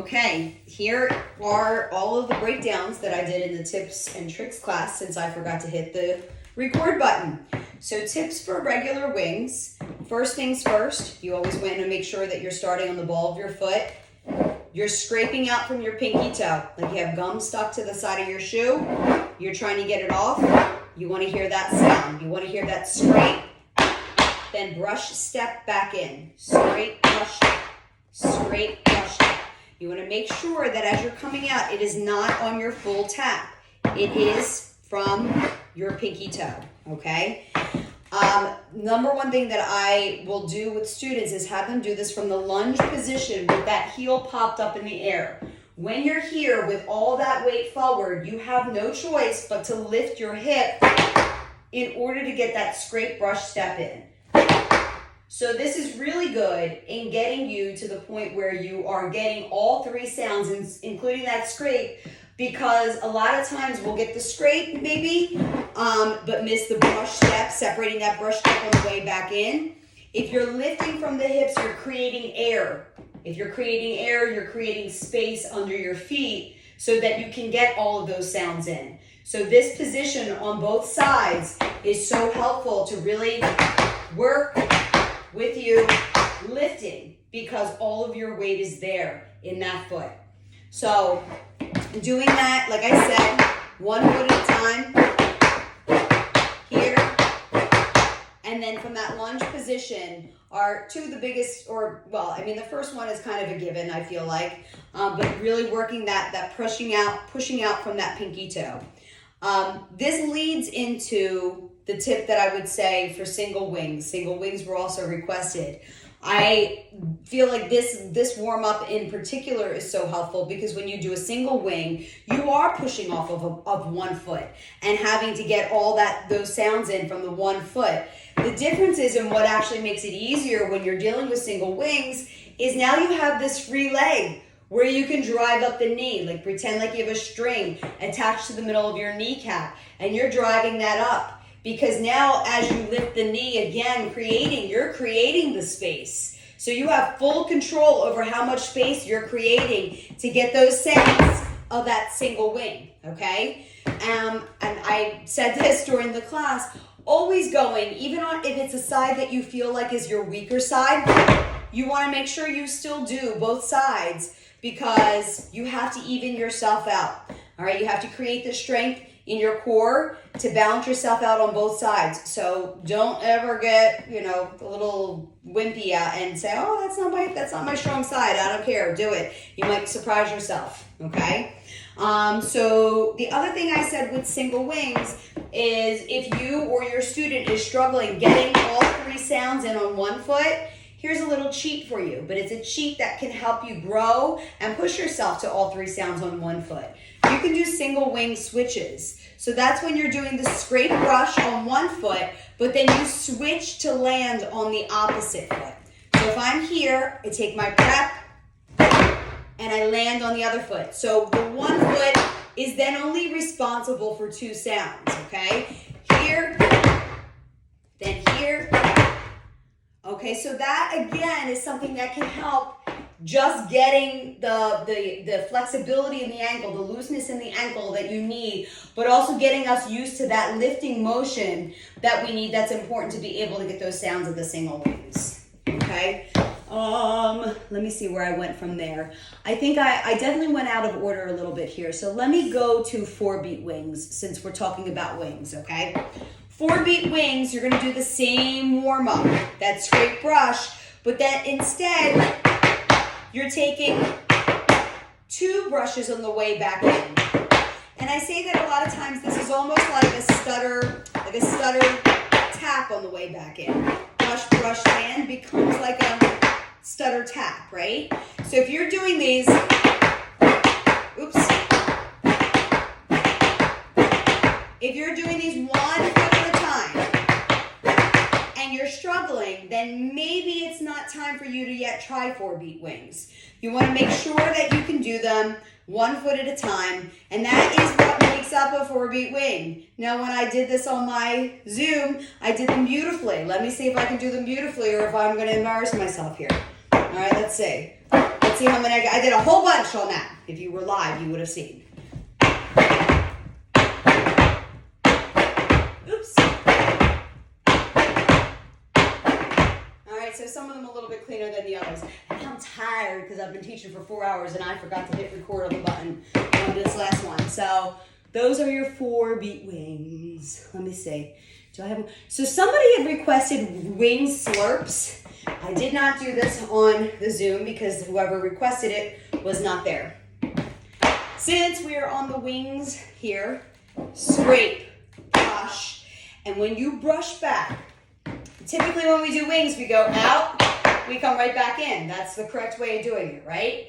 Okay, here are all of the breakdowns that I did in the tips and tricks class since I forgot to hit the record button. So tips for regular wings. First things first, you always want to make sure that you're starting on the ball of your foot. You're scraping out from your pinky toe, like you have gum stuck to the side of your shoe. You're trying to get it off. You want to hear that sound. You want to hear that scrape. Then brush step back in. Scrape, brush step. Scrape, brush step. You want to make sure that as you're coming out, it is not on your full tap. It is from your pinky toe, okay? Number one thing that I will do with students is have them do this from the lunge position with that heel popped up in the air. When you're here with all that weight forward, you have no choice but to lift your hip in order to get that scrape brush step in. So this is really good in getting you to the point where you are getting all three sounds, including that scrape, because a lot of times we'll get the scrape maybe, but miss the brush step, separating that brush step on the way back in. If you're lifting from the hips, you're creating air. If you're creating air, you're creating space under your feet so that you can get all of those sounds in. So this position on both sides is so helpful to really work with you lifting because all of your weight is there in that foot. So doing that, like I said, one foot at a time, here, and then from that lunge position are two of the biggest, the first one is kind of a given, I feel like, but really working that pushing out from that pinky toe. This leads into the tip that I would say for single wings. Single wings were also requested. I feel like this warm-up in particular is so helpful because when you do a single wing, you are pushing off of one foot and having to get all those sounds in from the one foot. The difference is, and what actually makes it easier when you're dealing with single wings, is now you have this free leg where you can drive up the knee, like pretend like you have a string attached to the middle of your kneecap and you're driving that up. Because now as you lift the knee again, you're creating the space. So you have full control over how much space you're creating to get those sounds of that single wing, okay? And I said this during the class, always going, even if it's a side that you feel like is your weaker side, you wanna make sure you still do both sides because you have to even yourself out, all right? You have to create the strength in your core to balance yourself out on both sides. So don't ever get, a little wimpy out and say, oh, that's not my strong side. I don't care. Do it. You might surprise yourself. Okay. So the other thing I said with single wings is if you or your student is struggling getting all three sounds in on one foot, here's a little cheat for you, but it's a cheat that can help you grow and push yourself to all three sounds on one foot. You can do single wing switches. So that's when you're doing the scrape brush on one foot, but then you switch to land on the opposite foot. So if I'm here, I take my prep and I land on the other foot. So the one foot is then only responsible for two sounds, okay? Here, then here. Okay, so that again is something that can help just getting the flexibility in the ankle, the looseness in the ankle that you need, but also getting us used to that lifting motion that we need that's important to be able to get those sounds of the single wings, okay? Let me see where I went from there. I think I definitely went out of order a little bit here, so let me go to 4-beat wings since we're talking about wings, okay? 4-beat wings, you're gonna do the same warm-up, that scrape brush, but then instead, you're taking 2 brushes on the way back in. And I say that a lot of times this is almost like a stutter tap on the way back in. Brush, brush, land becomes like a stutter tap, right? So if you're doing these, if you're doing these 1 foot at a time, and you're struggling, then maybe it's not time for you to yet try 4-beat wings. You want to make sure that you can do them 1 foot at a time, and that is what makes up a 4-beat wing. Now, when I did this on my Zoom, I did them beautifully. Let me see if I can do them beautifully or if I'm going to embarrass myself here. All right, let's see. Let's see how many I did a whole bunch on that. If you were live, you would have seen. Oops. All right, so some of them a little bit cleaner than the others. And I'm tired because I've been teaching for 4 hours and I forgot to hit record on the button on this last one. So those are your 4 beat wings. Let me see. Do I have them? So somebody had requested wing slurps. I did not do this on the Zoom because whoever requested it was not there. Since we are on the wings here, scrape, brush, and when you brush back, typically when we do wings, we go out, we come right back in. That's the correct way of doing it, right?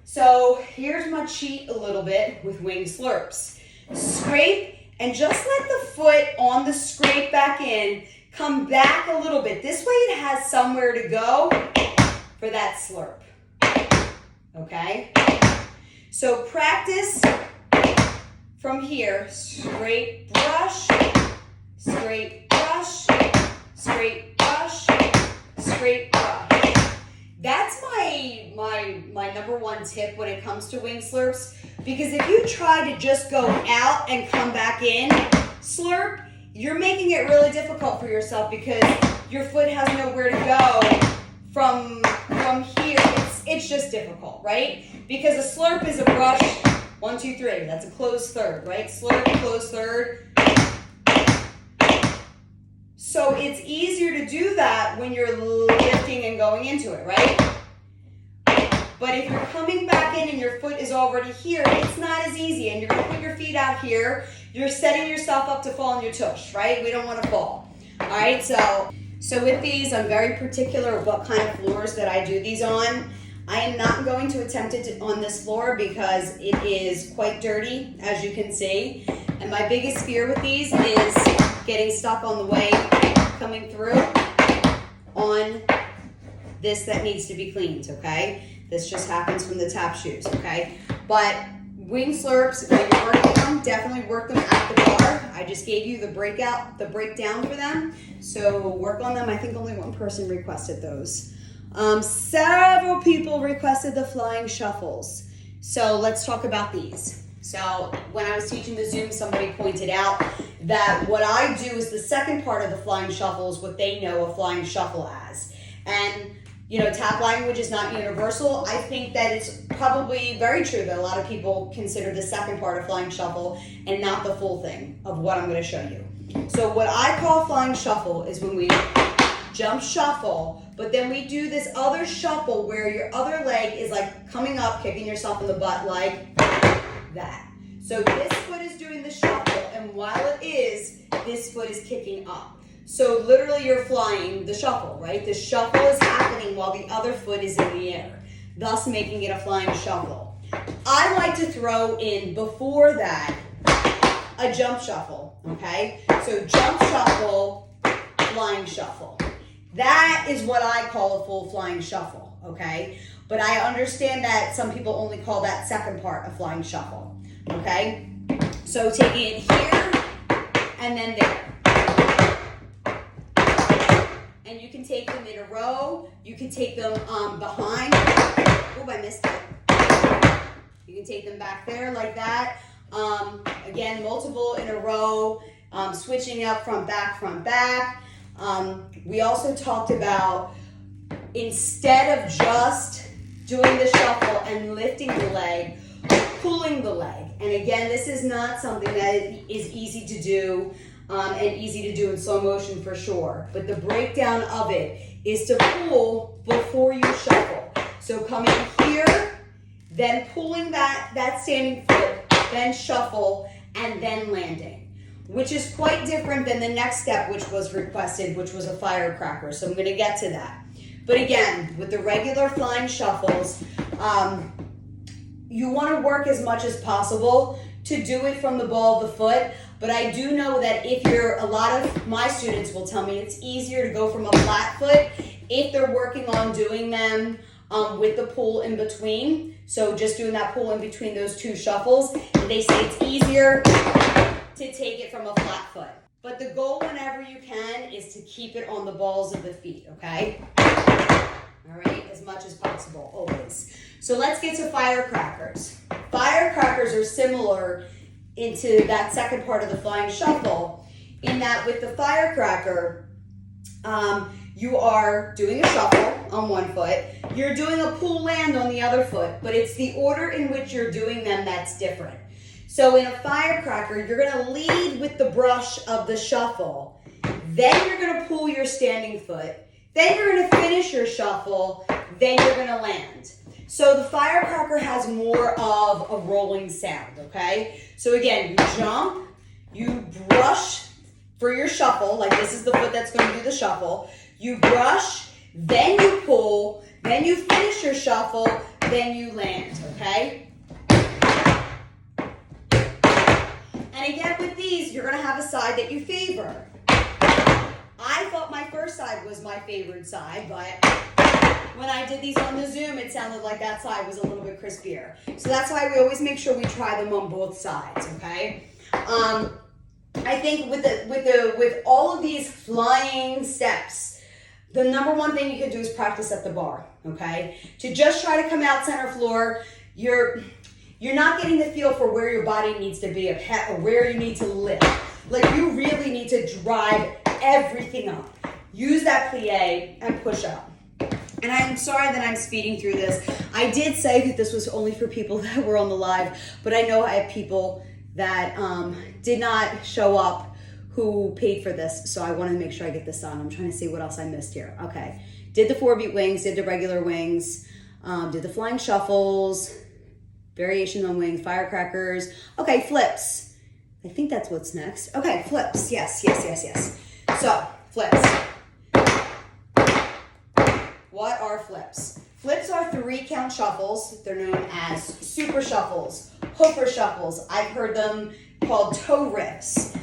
So here's my cheat a little bit with wing slurps. Scrape and just let the foot on the scrape back in come back a little bit. This way it has somewhere to go for that slurp. Okay? So practice from here. Scrape, brush, scrape, brush, scrape, brush, scrape, brush. That's my number 1 tip when it comes to wing slurps, because if you try to just go out and come back in, slurp, you're making it really difficult for yourself because your foot has nowhere to go from here. It's just difficult, right? Because a slurp is a brush, 1, 2, 3. That's a closed third, right? Slurp, closed third. So it's easier to do that when you're lifting and going into it, right? But if you're coming back in and your foot is already here, it's not as easy. And you're going to put your feet out here. You're setting yourself up to fall on your tush, right? We don't want to fall. All right, so with these, I'm very particular what kind of floors that I do these on. I am not going to attempt it on this floor because it is quite dirty, as you can see. And my biggest fear with these is getting stuck on the way coming through on this that needs to be cleaned, okay? This just happens from the tap shoes, okay? But wing slurps, when you're working them, definitely work them at the bar. I just gave you the breakdown for them. So work on them. I think only 1 person requested those. Several people requested the flying shuffles. So let's talk about these. So when I was teaching the Zoom, somebody pointed out that what I do is the second part of the flying shuffle is what they know a flying shuffle as. And you know, tap language is not universal. I think that it's probably very true that a lot of people consider the second part of flying shuffle and not the full thing of what I'm going to show you. So what I call flying shuffle is when we jump shuffle, but then we do this other shuffle where your other leg is like coming up, kicking yourself in the butt like that. So this foot is doing the shuffle, and while it is, this foot is kicking up. So literally you're flying the shuffle, right? The shuffle is happening while the other foot is in the air, thus making it a flying shuffle. I like to throw in before that a jump shuffle, okay? So jump shuffle, flying shuffle. That is what I call a full flying shuffle, okay? But I understand that some people only call that second part a flying shuffle, okay? So taking it here and then there. And you can take them in a row. You can take them behind. Oh, I missed it. You can take them back there like that. Again, multiple in a row. Switching up front, back. We also talked about instead of just doing the shuffle and lifting the leg, pulling the leg. And again, this is not something that is easy to do. And easy to do in slow motion for sure. But the breakdown of it is to pull before you shuffle. So coming here, then pulling that standing foot, then shuffle, and then landing, which is quite different than the next step, which was requested, which was a firecracker. So I'm going to get to that. But again, with the regular flying shuffles, you want to work as much as possible to do it from the ball of the foot. But I do know that a lot of my students will tell me it's easier to go from a flat foot if they're working on doing them with the pull in between. So just doing that pull in between those 2 shuffles. And they say it's easier to take it from a flat foot. But the goal whenever you can is to keep it on the balls of the feet, okay? all right, as much as possible, always. So let's get to firecrackers. Firecrackers are similar into that second part of the flying shuffle, in that with the firecracker, you are doing a shuffle on one foot, you're doing a pull land on the other foot, but it's the order in which you're doing them that's different. So in a firecracker, you're gonna lead with the brush of the shuffle, then you're gonna pull your standing foot, then you're gonna finish your shuffle, then you're gonna land. So the firecracker has more of a rolling sound, okay? So again, you jump, you brush for your shuffle, like this is the foot that's gonna do the shuffle. You brush, then you pull, then you finish your shuffle, then you land, okay? And again with these, you're gonna have a side that you favor. I thought my first side was my favorite side, but when I did these on the Zoom, it sounded like that side was a little bit crispier. So that's why we always make sure we try them on both sides, okay? I think with all of these flying steps, the number one thing you can do is practice at the bar, okay? To just try to come out center floor, you're not getting the feel for where your body needs to be, or where you need to lift. Like you really need to drive everything up. Use that plie and push up. And I'm sorry that I'm speeding through this. I did say that this was only for people that were on the live, but I know I have people that did not show up who paid for this, so I want to make sure I get this on. I'm trying to see what else I missed here. Okay, did the 4-beat wings, did the regular wings, did the flying shuffles, variation on wings, firecrackers. Okay, flips. I think that's what's next. Okay, flips. Yes. So, flips. What are flips? Flips are 3-count shuffles. They're known as super shuffles, hooper shuffles. I've heard them called toe riffs.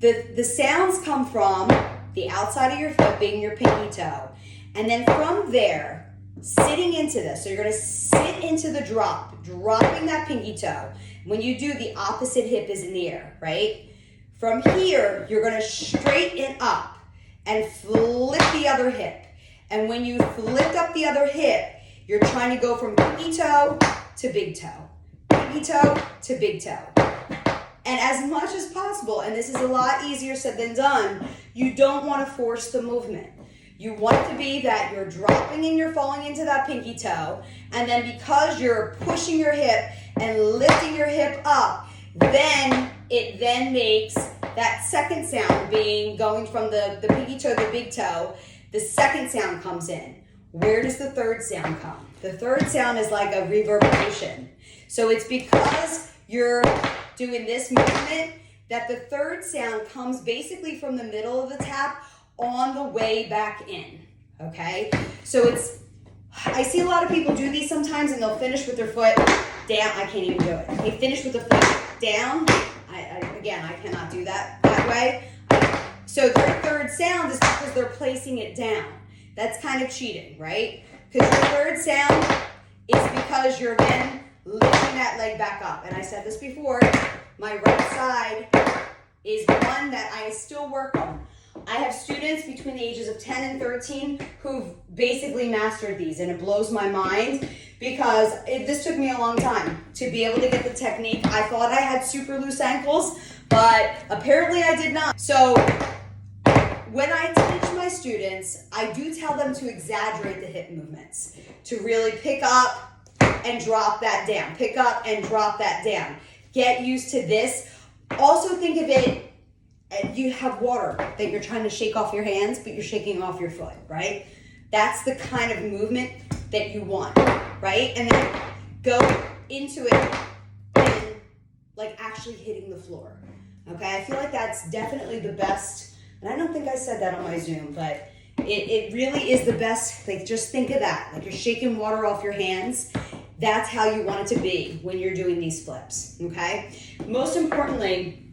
The sounds come from the outside of your foot being your pinky toe. And then from there, sitting into this. So you're gonna sit into the drop, dropping that pinky toe. When you do, the opposite hip is in the air, right? From here, you're gonna straighten up and flip the other hip. And when you flipped up the other hip, you're trying to go from pinky toe to big toe, pinky toe to big toe. And as much as possible, and this is a lot easier said than done, you don't want to force the movement. You want it to be that you're dropping and you're falling into that pinky toe, and then because you're pushing your hip and lifting your hip up, then it then makes that second sound being going from the pinky toe to the big toe. The second sound comes in. Where does the third sound come? The third sound is like a reverberation. So it's because you're doing this movement that the third sound comes basically from the middle of the tap on the way back in, okay? So I see a lot of people do these sometimes and they'll finish with their foot down. I can't even do it. They finish with the foot down. Again, I cannot do that way. So their third sound is because they're placing it down. That's kind of cheating, right? Because your third sound is because you're then lifting that leg back up. And I said this before, my right side is one that I still work on. I have students between the ages of 10 and 13 who've basically mastered these, and it blows my mind because this took me a long time to be able to get the technique. I thought I had super loose ankles, but apparently I did not. So when I teach my students, I do tell them to exaggerate the hip movements, to really pick up and drop that down, pick up and drop that down. Get used to this. Also think of it, you have water that you're trying to shake off your hands, but you're shaking off your foot, right? That's the kind of movement that you want, right? And then go into it and like actually hitting the floor, okay? I feel like that's definitely the best, and I don't think I said that on my Zoom, but it really is the best. Like just think of that, like you're shaking water off your hands. That's how you want it to be when you're doing these flips, okay? Most importantly,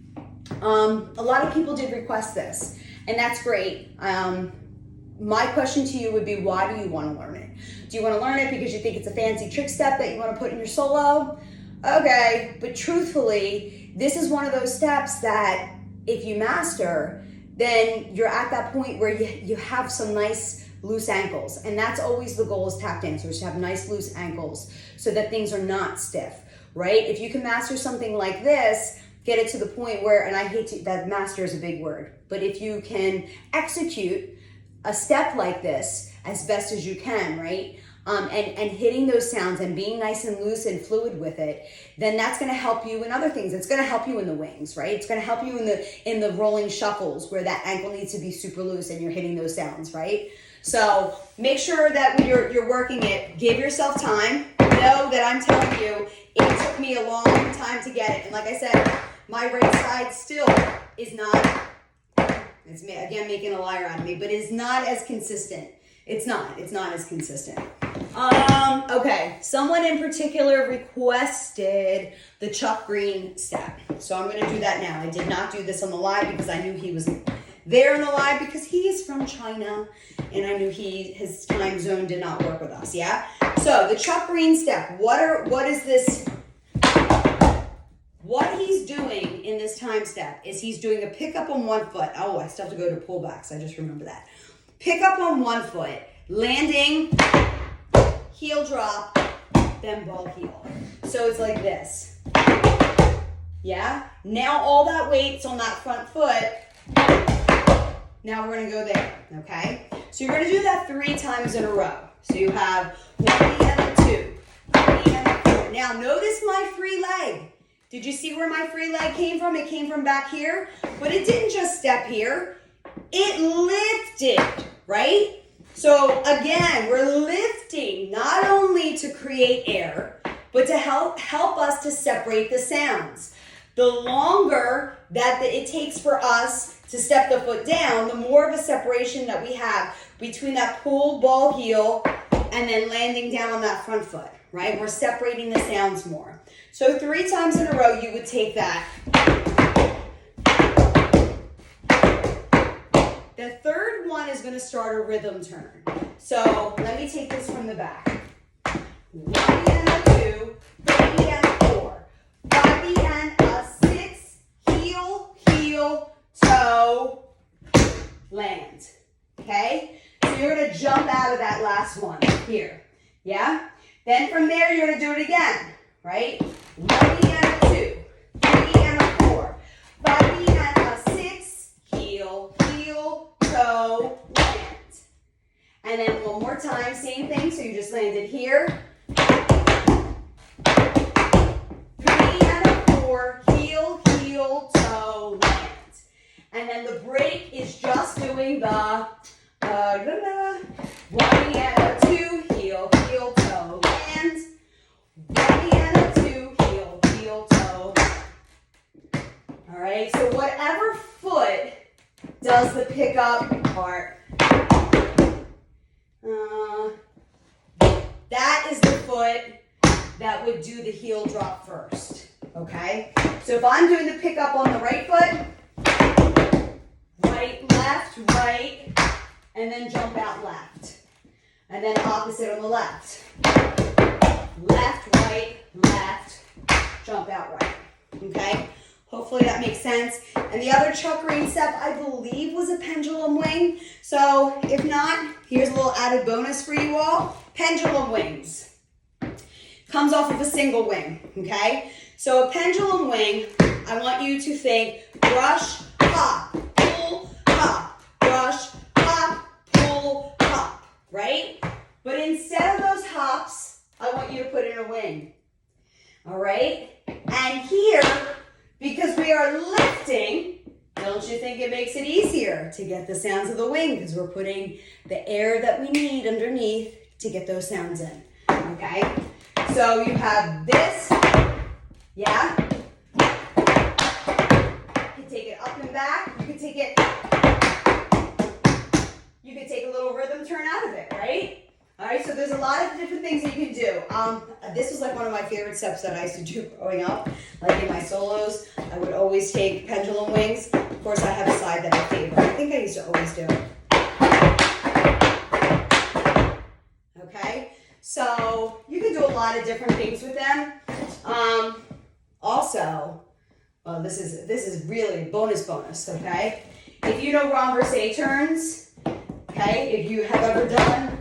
a lot of people did request this, and that's great. My question to you would be, why do you want to learn it? Do you want to learn it because you think it's a fancy trick step that you want to put in your solo? Okay, but truthfully, this is one of those steps that if you master, then you're at that point where you have some nice loose ankles. And that's always the goal as tap dancers, to have nice loose ankles so that things are not stiff, right? If you can master something like this, get it to the point where, and I hate to, that master is a big word, but if you can execute a step like this as best as you can, right? And hitting those sounds and being nice and loose and fluid with it, then that's going to help you in other things. It's going to help you in the wings, right? It's going to help you in the rolling shuffles where that ankle needs to be super loose and you're hitting those sounds, right? So make sure that when you're working it, give yourself time. Know that I'm telling you, it took me a long time to get it. And like I said, my right side still is not, it's again making a liar out of me, but it's not as consistent. It's not as consistent. Okay, someone in particular requested the Chuck Green step. So I'm gonna do that now. I did not do this on the live because I knew he was there in the live because he is from China and I knew his time zone did not work with us, yeah? So the Chuck Green step, what is this? What he's doing in this time step is he's doing a pickup on one foot. Oh, I still have to go to pullbacks. I just remember that. Pick up on one foot, landing, heel drop, then ball heel. So it's like this. Yeah? Now all that weight's on that front foot. Now we're gonna go there, okay? So you're gonna do that 3 times in a row. So you have 1 and a 2, 3 and a 4. Now notice my free leg. Did you see where my free leg came from? It came from back here, but it didn't just step here. It lifted, right? So again, we're lifting not only to create air, but to help us to separate the sounds. The longer that it takes for us to step the foot down, the more of a separation that we have between that pull ball heel and then landing down on that front foot, right? We're separating the sounds more. So 3 times in a row, you would take that. The third one is going to start a rhythm turn. So let me take this from the back. 1 and a 2, 3 and a 4, 5 and a 6, heel, heel, toe, land. Okay? So you're going to jump out of that last one here. Yeah? Then from there, you're going to do it again. Right? 1 and a 2, 3 and a 4, 5 and a 6, heel, heel, toe, land. And then one more time, same thing. So you just landed here. 3 and a 4, heel, heel, toe, land. And then the break is just doing the 1 and a 2, heel, heel, toe, land. 1 and a 2, heel, heel, toe. All right, so whatever foot does the pickup part, that is the foot that would do the heel drop first, okay? So if I'm doing the pickup on the right foot, right, left, right, and then jump out left. And then opposite on the left. Left, right, left, jump out right, okay? Hopefully that makes sense. And the other Chuck Green step, I believe, was a pendulum wing. So if not, here's a little added bonus for you all. Pendulum wings. Comes off of a single wing, okay? So a pendulum wing, I want you to think brush, hop, pull, hop, brush, hop, pull, hop, right? But instead of those hops, I want you to put in a wing, all right? And here, because we are lifting, don't you think it makes it easier to get the sounds of the wing because we're putting the air that we need underneath to get those sounds in, okay? So you have this, yeah? You can take it up and back. You can take a little rhythm turn out of it, right? All right, so there's a lot of different things that you can do. This was like one of my favorite steps that I used to do growing up. Like in my solos, I would always take pendulum wings. Of course, I have a side that I favor. I think I used to always do it. Okay, so you can do a lot of different things with them. Also, well, this is really bonus, okay? If you know renversé turns, Okay, if you have ever done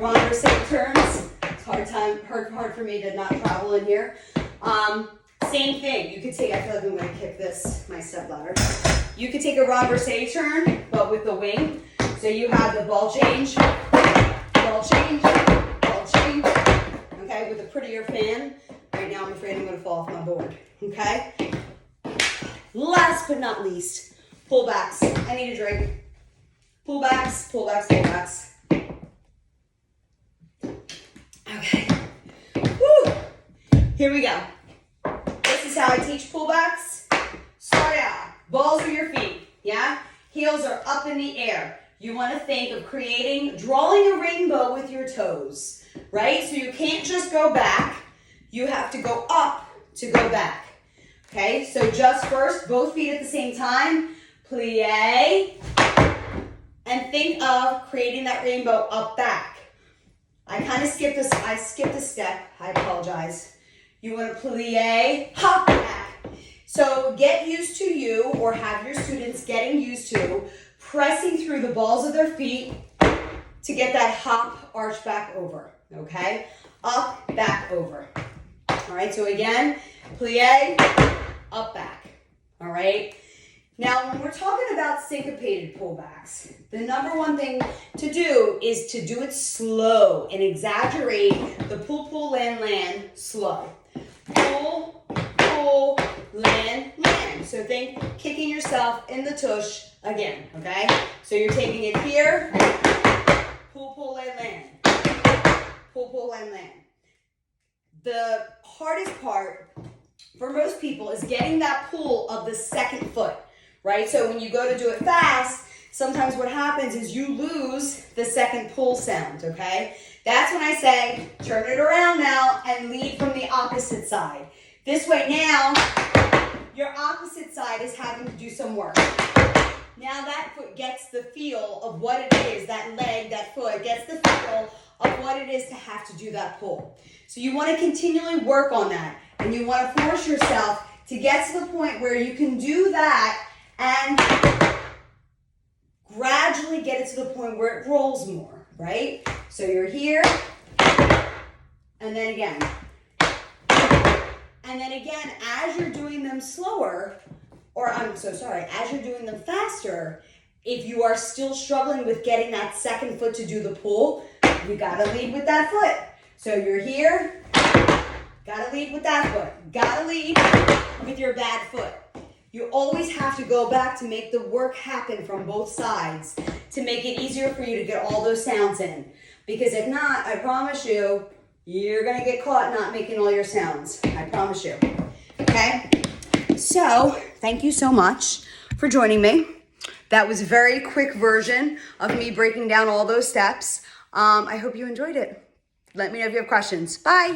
renversé turns, it's hard for me to not travel in here. Same thing, you could take, I feel like I'm gonna kick my step ladder. You could take a renversé turn, but with the wing. So you have the ball change, ball change, ball change, okay, with a prettier fan. Right now I'm afraid I'm gonna fall off my board, okay? Last but not least, pullbacks. I need a drink. Pullbacks, pullbacks, pullbacks. Okay. Woo. Here we go. This is how I teach pullbacks. Start out. Balls are your feet. Yeah? Heels are up in the air. You want to think of drawing a rainbow with your toes. Right? So you can't just go back. You have to go up to go back. Okay? So just first, both feet at the same time. Plie. And think of creating that rainbow up back. I kind of skipped this. I skipped a step. I apologize. You want to plie, hop back. So get used to you, or have your students getting used to pressing through the balls of their feet to get that hop, arch back over. Okay? Up, back, over. All right, so again, plie, up, back. All right? Now, when we're talking about syncopated pullbacks, the number one thing to do is to do it slow and exaggerate the pull, pull, land, land slow. Pull, pull, land, land. So think kicking yourself in the tush again, okay? So you're taking it here, pull, pull, land, land. Pull, pull, land, land. The hardest part for most people is getting that pull of the second foot. Right? So when you go to do it fast, sometimes what happens is you lose the second pull sound, okay? That's when I say, turn it around now and lead from the opposite side. This way now, your opposite side is having to do some work. Now that foot gets the feel of what it is, that leg, that foot gets the feel of what it is to have to do that pull. So you want to continually work on that, and you want to force yourself to get to the point where you can do that and gradually get it to the point where it rolls more, right? So you're here, and then again. And then again, as you're doing them slower, as you're doing them faster, if you are still struggling with getting that second foot to do the pull, you gotta lead with that foot. So you're here, gotta lead with that foot. Gotta lead with your bad foot. You always have to go back to make the work happen from both sides to make it easier for you to get all those sounds in. Because if not, I promise you, you're going to get caught not making all your sounds. I promise you. Okay? So, thank you so much for joining me. That was a very quick version of me breaking down all those steps. I hope you enjoyed it. Let me know if you have questions. Bye.